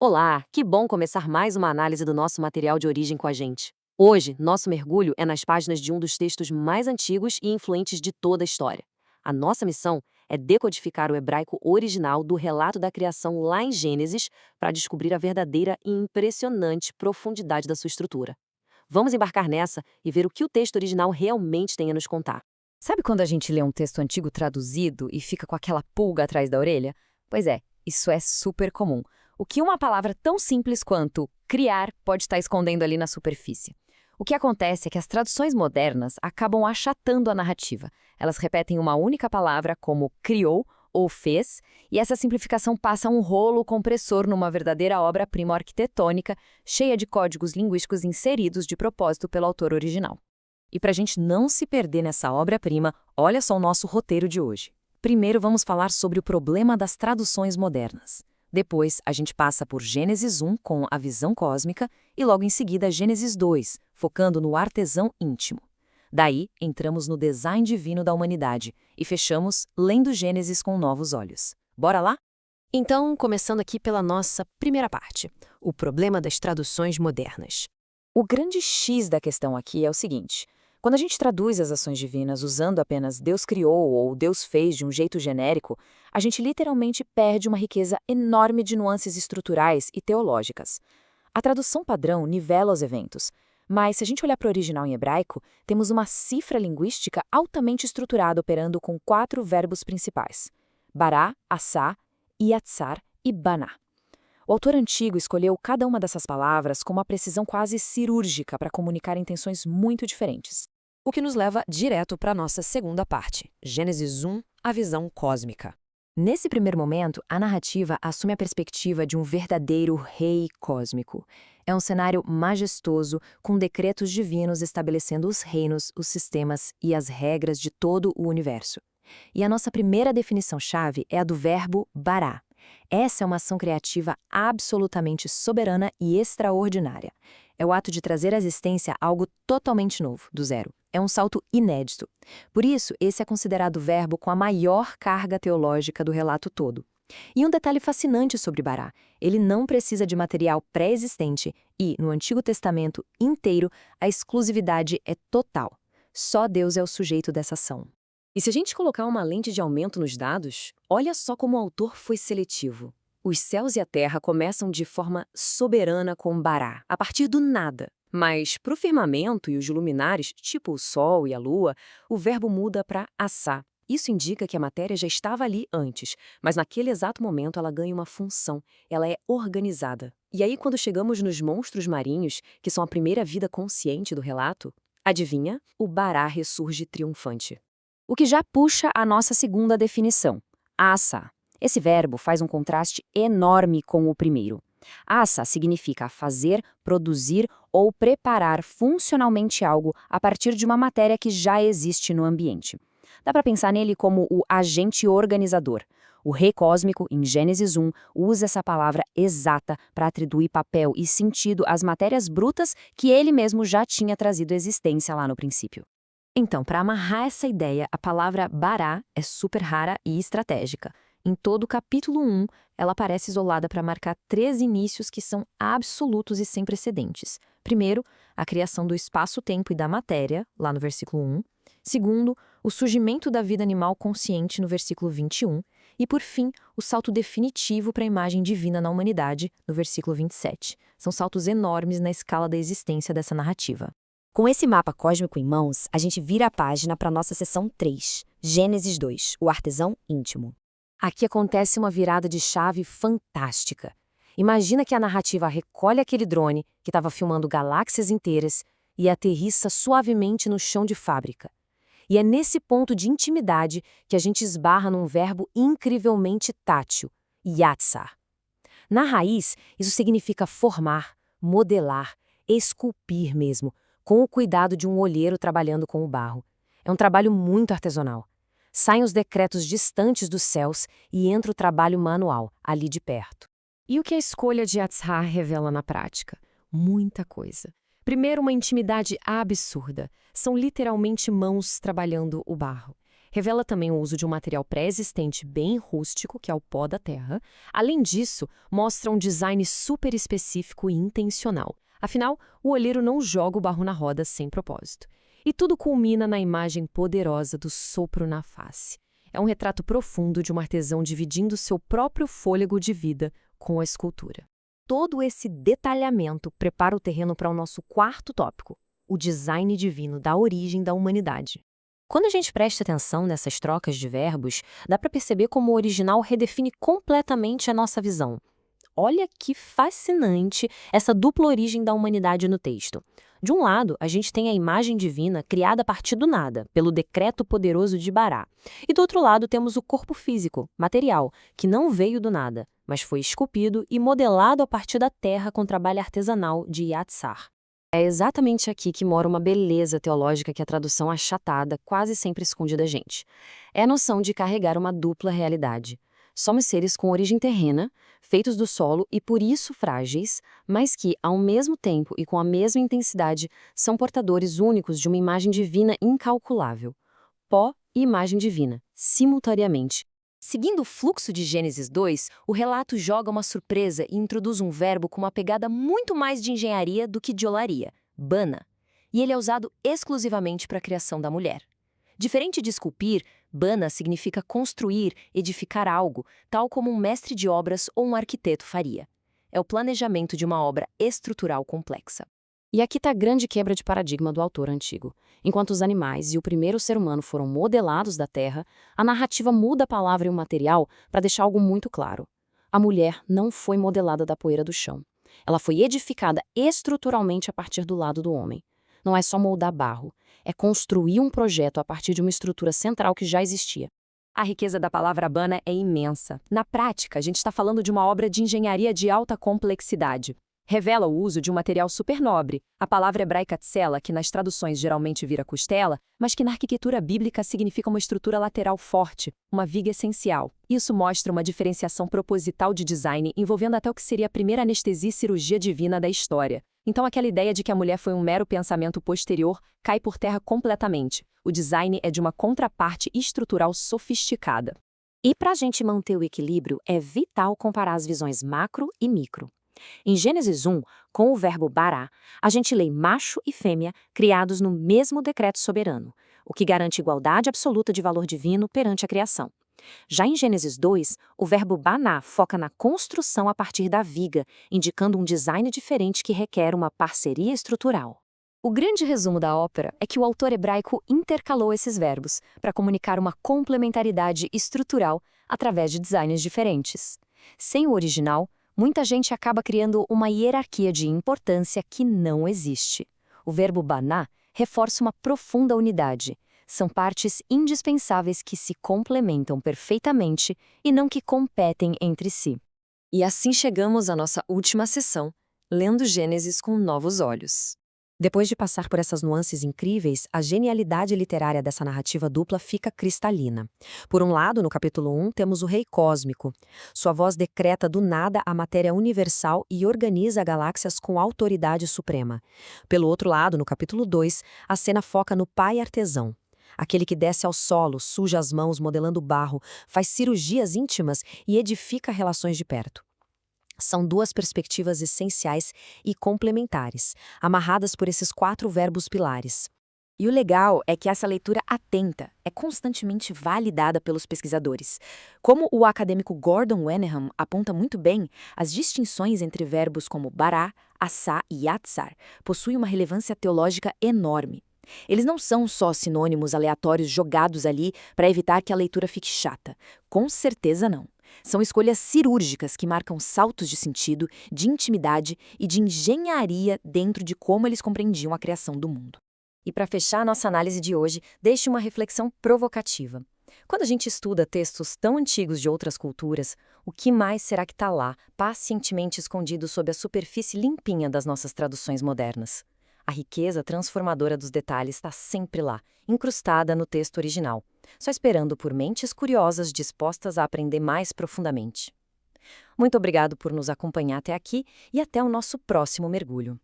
Olá, que bom começar mais uma análise do nosso material de origem com a gente. Hoje, nosso mergulho é nas páginas de um dos textos mais antigos e influentes de toda a história. A nossa missão é decodificar o hebraico original do relato da criação lá em Gênesis para descobrir a verdadeira e impressionante profundidade da sua estrutura. Vamos embarcar nessa e ver o que o texto original realmente tem a nos contar. Sabe quando a gente lê um texto antigo traduzido e fica com aquela pulga atrás da orelha? Pois é, isso é super comum. O que uma palavra tão simples quanto criar pode estar escondendo ali na superfície? O que acontece é que as traduções modernas acabam achatando a narrativa. Elas repetem uma única palavra como criou ou fez, e essa simplificação passa um rolo compressor numa verdadeira obra-prima arquitetônica, cheia de códigos linguísticos inseridos de propósito pelo autor original. E para a gente não se perder nessa obra-prima, olha só o nosso roteiro de hoje. Primeiro vamos falar sobre o problema das traduções modernas. Depois, a gente passa por Gênesis 1 com a visão cósmica e logo em seguida Gênesis 2, focando no artesão íntimo. Daí, entramos no design divino da humanidade e fechamos lendo Gênesis com novos olhos. Bora lá? Então, começando aqui pela nossa primeira parte, o problema das traduções modernas. O grande X da questão aqui é o seguinte: quando a gente traduz as ações divinas usando apenas Deus criou ou Deus fez de um jeito genérico, a gente literalmente perde uma riqueza enorme de nuances estruturais e teológicas. A tradução padrão nivela os eventos, mas se a gente olhar para o original em hebraico, temos uma cifra linguística altamente estruturada operando com 4 verbos principais: bará, assá, yatsar e baná. O autor antigo escolheu cada uma dessas palavras com uma precisão quase cirúrgica para comunicar intenções muito diferentes. O que nos leva direto para a nossa segunda parte, Gênesis 1, a visão cósmica. Nesse primeiro momento, a narrativa assume a perspectiva de um verdadeiro rei cósmico. É um cenário majestoso, com decretos divinos estabelecendo os reinos, os sistemas e as regras de todo o universo. E a nossa primeira definição-chave é a do verbo bará. Essa é uma ação criativa absolutamente soberana e extraordinária. É o ato de trazer à existência algo totalmente novo, do zero. É um salto inédito. Por isso, esse é considerado o verbo com a maior carga teológica do relato todo. E um detalhe fascinante sobre Bará: ele não precisa de material pré-existente e, no Antigo Testamento inteiro, a exclusividade é total. Só Deus é o sujeito dessa ação. E se a gente colocar uma lente de aumento nos dados, olha só como o autor foi seletivo. Os céus e a terra começam de forma soberana com Bará, a partir do nada. Mas para o firmamento e os luminares, tipo o sol e a lua, o verbo muda para assá. Isso indica que a matéria já estava ali antes, mas naquele exato momento ela ganha uma função, ela é organizada. E aí quando chegamos nos monstros marinhos, que são a primeira vida consciente do relato, adivinha? O Bará ressurge triunfante. O que já puxa a nossa segunda definição, assa. Esse verbo faz um contraste enorme com o primeiro. Assa significa fazer, produzir ou preparar funcionalmente algo a partir de uma matéria que já existe no ambiente. Dá para pensar nele como o agente organizador. O rei cósmico, em Gênesis 1, usa essa palavra exata para atribuir papel e sentido às matérias brutas que ele mesmo já tinha trazido à existência lá no princípio. Então, para amarrar essa ideia, a palavra bará é super rara e estratégica. Em todo o capítulo 1, ela aparece isolada para marcar 3 inícios que são absolutos e sem precedentes. Primeiro, a criação do espaço-tempo e da matéria, lá no versículo 1. Segundo, o surgimento da vida animal consciente, no versículo 21. E, por fim, o salto definitivo para a imagem divina na humanidade, no versículo 27. São saltos enormes na escala da existência dessa narrativa. Com esse mapa cósmico em mãos, a gente vira a página para a nossa seção 3, Gênesis 2, o artesão íntimo. Aqui acontece uma virada de chave fantástica. Imagina que a narrativa recolhe aquele drone que estava filmando galáxias inteiras e aterrissa suavemente no chão de fábrica. E é nesse ponto de intimidade que a gente esbarra num verbo incrivelmente tátil, yatsar. Na raiz, isso significa formar, modelar, esculpir mesmo, com o cuidado de um olheiro trabalhando com o barro. É um trabalho muito artesanal. Saem os decretos distantes dos céus e entra o trabalho manual, ali de perto. E o que a escolha de Yatzar revela na prática? Muita coisa. Primeiro, uma intimidade absurda. São literalmente mãos trabalhando o barro. Revela também o uso de um material pré-existente bem rústico, que é o pó da terra. Além disso, mostra um design super específico e intencional. Afinal, o olheiro não joga o barro na roda sem propósito. E tudo culmina na imagem poderosa do sopro na face. É um retrato profundo de um artesão dividindo seu próprio fôlego de vida com a escultura. Todo esse detalhamento prepara o terreno para o nosso quarto tópico, o design divino da origem da humanidade. Quando a gente presta atenção nessas trocas de verbos, dá para perceber como o original redefine completamente a nossa visão. Olha que fascinante essa dupla origem da humanidade no texto. De um lado, a gente tem a imagem divina criada a partir do nada, pelo decreto poderoso de Bará. E do outro lado temos o corpo físico, material, que não veio do nada, mas foi esculpido e modelado a partir da terra com trabalho artesanal de Yatzar. É exatamente aqui que mora uma beleza teológica que a tradução achatada quase sempre esconde da gente. É a noção de carregar uma dupla realidade. Somos seres com origem terrena, feitos do solo e por isso frágeis, mas que, ao mesmo tempo e com a mesma intensidade, são portadores únicos de uma imagem divina incalculável. Pó e imagem divina, simultaneamente. Seguindo o fluxo de Gênesis 2, o relato joga uma surpresa e introduz um verbo com uma pegada muito mais de engenharia do que de olaria, bana. E ele é usado exclusivamente para a criação da mulher. Diferente de esculpir, bana significa construir, edificar algo, tal como um mestre de obras ou um arquiteto faria. É o planejamento de uma obra estrutural complexa. E aqui está a grande quebra de paradigma do autor antigo. Enquanto os animais e o primeiro ser humano foram modelados da terra, a narrativa muda a palavra e o material para deixar algo muito claro. A mulher não foi modelada da poeira do chão. Ela foi edificada estruturalmente a partir do lado do homem. Não é só moldar barro, é construir um projeto a partir de uma estrutura central que já existia. A riqueza da palavra bana é imensa. Na prática, a gente está falando de uma obra de engenharia de alta complexidade. Revela o uso de um material super nobre, a palavra hebraica tsela, que nas traduções geralmente vira costela, mas que na arquitetura bíblica significa uma estrutura lateral forte, uma viga essencial. Isso mostra uma diferenciação proposital de design envolvendo até o que seria a primeira anestesia e cirurgia divina da história. Então aquela ideia de que a mulher foi um mero pensamento posterior cai por terra completamente. O design é de uma contraparte estrutural sofisticada. E para a gente manter o equilíbrio, é vital comparar as visões macro e micro. Em Gênesis 1, com o verbo bará, a gente lê macho e fêmea criados no mesmo decreto soberano, o que garante igualdade absoluta de valor divino perante a criação. Já em Gênesis 2, o verbo baná foca na construção a partir da viga, indicando um design diferente que requer uma parceria estrutural. O grande resumo da ópera é que o autor hebraico intercalou esses verbos para comunicar uma complementaridade estrutural através de designs diferentes. Sem o original, muita gente acaba criando uma hierarquia de importância que não existe. O verbo baná reforça uma profunda unidade. São partes indispensáveis que se complementam perfeitamente e não que competem entre si. E assim chegamos à nossa última sessão, lendo Gênesis com novos olhos. Depois de passar por essas nuances incríveis, a genialidade literária dessa narrativa dupla fica cristalina. Por um lado, no capítulo 1, temos o Rei Cósmico. Sua voz decreta do nada a matéria universal e organiza galáxias com autoridade suprema. Pelo outro lado, no capítulo 2, a cena foca no Pai Artesão. Aquele que desce ao solo, suja as mãos modelando barro, faz cirurgias íntimas e edifica relações de perto. São duas perspectivas essenciais e complementares, amarradas por esses 4 verbos pilares. E o legal é que essa leitura atenta é constantemente validada pelos pesquisadores. Como o acadêmico Gordon Wenham aponta muito bem, as distinções entre verbos como bará, assá e yatzar possuem uma relevância teológica enorme. Eles não são só sinônimos aleatórios jogados ali para evitar que a leitura fique chata. Com certeza não. São escolhas cirúrgicas que marcam saltos de sentido, de intimidade e de engenharia dentro de como eles compreendiam a criação do mundo. E para fechar a nossa análise de hoje, deixe uma reflexão provocativa. Quando a gente estuda textos tão antigos de outras culturas, o que mais será que está lá, pacientemente escondido sob a superfície limpinha das nossas traduções modernas? A riqueza transformadora dos detalhes está sempre lá, incrustada no texto original, só esperando por mentes curiosas dispostas a aprender mais profundamente. Muito obrigado por nos acompanhar até aqui e até o nosso próximo mergulho.